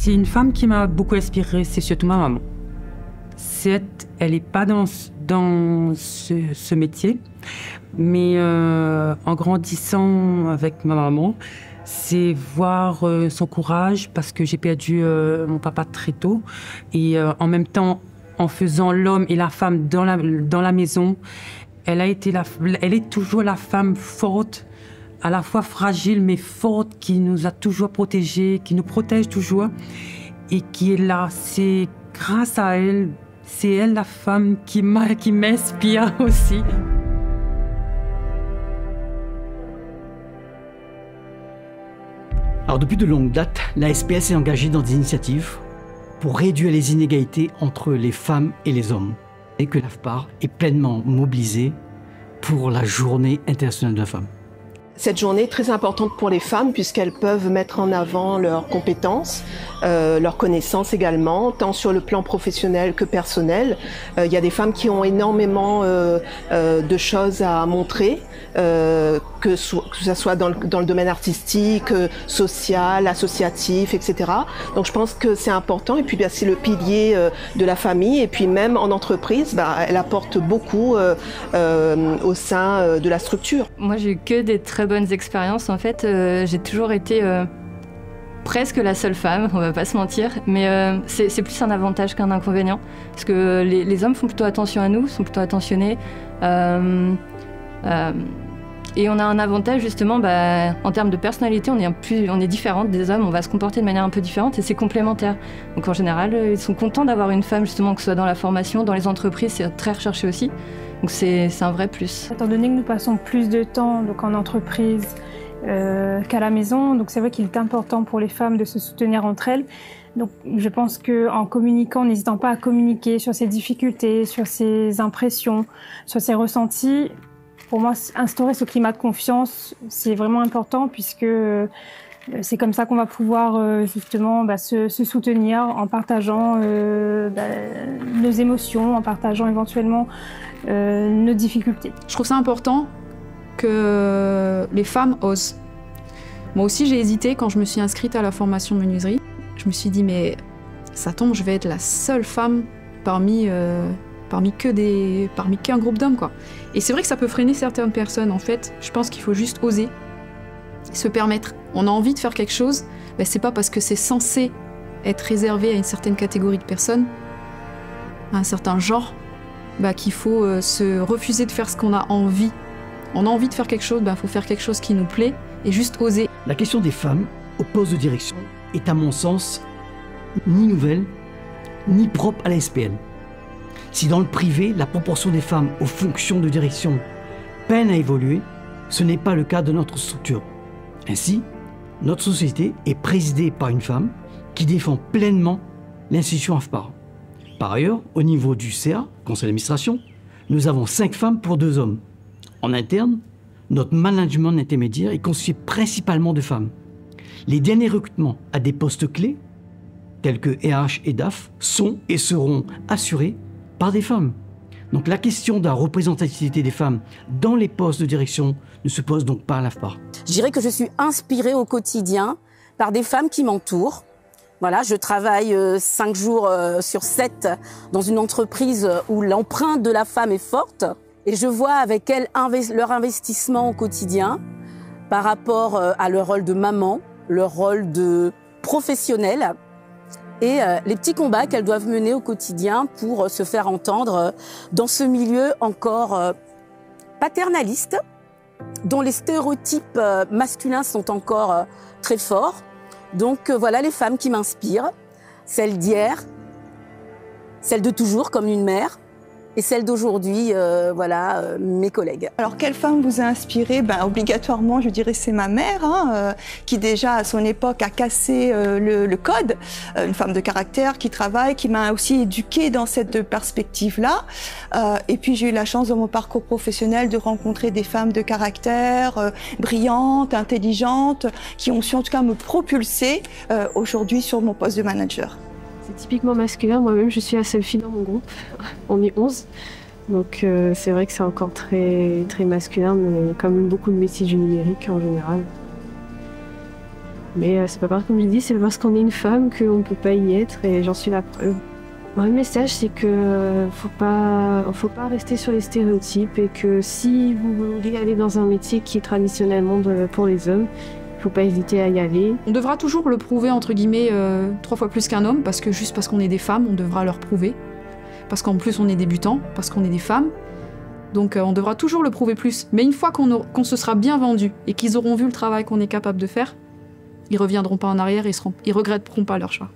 C'est une femme qui m'a beaucoup inspirée, c'est surtout ma maman. Elle n'est pas dans ce métier, mais en grandissant avec ma maman, c'est voir son courage, parce que j'ai perdu mon papa très tôt. Et en même temps, en faisant l'homme et la femme dans la maison, elle est toujours la femme forte, à la fois fragile mais forte, qui nous a toujours protégés, qui nous protège toujours et qui est là. C'est grâce à elle, c'est elle la femme qui m'inspire aussi. Alors depuis de longue date, la SPS est engagée dans des initiatives pour réduire les inégalités entre les femmes et les hommes, et que l'AFPAR est pleinement mobilisée pour la Journée internationale de la femme. Cette journée est très importante pour les femmes puisqu'elles peuvent mettre en avant leurs compétences, leurs connaissances également, tant sur le plan professionnel que personnel. Il y a des femmes qui ont énormément de choses à montrer, que ce soit dans le domaine artistique, social, associatif, etc. Donc je pense que c'est important et puis c'est le pilier de la famille et puis même en entreprise, elle apporte beaucoup au sein de la structure. Moi j'ai eu que des très bonnes expériences en fait. J'ai toujours été presque la seule femme, on va pas se mentir, mais c'est plus un avantage qu'un inconvénient parce que les hommes font plutôt attention à nous, sont plutôt attentionnés. Et on a un avantage justement, en termes de personnalité, on est différente des hommes, on va se comporter de manière un peu différente et c'est complémentaire. Donc en général, ils sont contents d'avoir une femme justement, que ce soit dans la formation, dans les entreprises, c'est très recherché aussi. Donc c'est un vrai plus. Étant donné que nous passons plus de temps donc en entreprise qu'à la maison, donc c'est vrai qu'il est important pour les femmes de se soutenir entre elles. Donc je pense qu'en communiquant, n'hésitant pas à communiquer sur ses difficultés, sur ses impressions, sur ses ressentis, pour moi, instaurer ce climat de confiance, c'est vraiment important puisque c'est comme ça qu'on va pouvoir justement se soutenir en partageant nos émotions, en partageant éventuellement nos difficultés. Je trouve ça important que les femmes osent. Moi aussi, j'ai hésité quand je me suis inscrite à la formation menuiserie. Je me suis dit, mais ça tombe, je vais être la seule femme parmi qu'un groupe d'hommes, quoi. Et c'est vrai que ça peut freiner certaines personnes, en fait. Je pense qu'il faut juste oser, se permettre. On a envie de faire quelque chose, c'est pas parce que c'est censé être réservé à une certaine catégorie de personnes, à un certain genre, qu'il faut se refuser de faire ce qu'on a envie. On a envie de faire quelque chose, faut faire quelque chose qui nous plaît et juste oser. La question des femmes au poste de direction est à mon sens ni nouvelle, ni propre à la SPL. Si dans le privé, la proportion des femmes aux fonctions de direction peine à évoluer, ce n'est pas le cas de notre structure. Ainsi, notre société est présidée par une femme qui défend pleinement l'institution AFPAR. Par ailleurs, au niveau du CA, conseil d'administration, nous avons 5 femmes pour 2 hommes. En interne, notre management intermédiaire est constitué principalement de femmes. Les derniers recrutements à des postes clés, tels que RH et DAF, sont et seront assurés par des femmes. Donc la question de la représentativité des femmes dans les postes de direction ne se pose donc pas à l'AFPAR. Je dirais que je suis inspirée au quotidien par des femmes qui m'entourent. Voilà, je travaille 5 jours sur 7 dans une entreprise où l'empreinte de la femme est forte. Et je vois avec elles leur investissement au quotidien par rapport à leur rôle de maman, leur rôle de professionnelle et les petits combats qu'elles doivent mener au quotidien pour se faire entendre dans ce milieu encore paternaliste, dont les stéréotypes masculins sont encore très forts. Donc voilà les femmes qui m'inspirent, celles d'hier, celles de toujours comme une mère, et celle d'aujourd'hui, mes collègues. Alors, quelle femme vous a inspiré? Obligatoirement, je dirais, c'est ma mère, qui déjà, à son époque, a cassé le code. Une femme de caractère qui travaille, qui m'a aussi éduquée dans cette perspective-là. Et puis, j'ai eu la chance, dans mon parcours professionnel, de rencontrer des femmes de caractère, brillantes, intelligentes, qui ont su, en tout cas, me propulser aujourd'hui sur mon poste de manager. C'est typiquement masculin. Moi-même, je suis la seule fille dans mon groupe. On est 11. Donc, c'est vrai que c'est encore très, très masculin, mais comme beaucoup de métiers du numérique en général. Mais c'est pas parce, comme je dis, c'est parce qu'on est une femme qu'on ne peut pas y être, et j'en suis la preuve. Moi, le message, c'est que faut pas rester sur les stéréotypes, et que si vous voulez aller dans un métier qui est traditionnellement pour les hommes, il faut pas hésiter à y aller. On devra toujours le prouver, entre guillemets, 3 fois plus qu'un homme, parce que juste parce qu'on est des femmes, on devra leur prouver. Parce qu'en plus, on est débutants, parce qu'on est des femmes. Donc on devra toujours le prouver plus. Mais une fois qu'on se sera bien vendu et qu'ils auront vu le travail qu'on est capable de faire, ils reviendront pas en arrière et ils regretteront pas leur choix.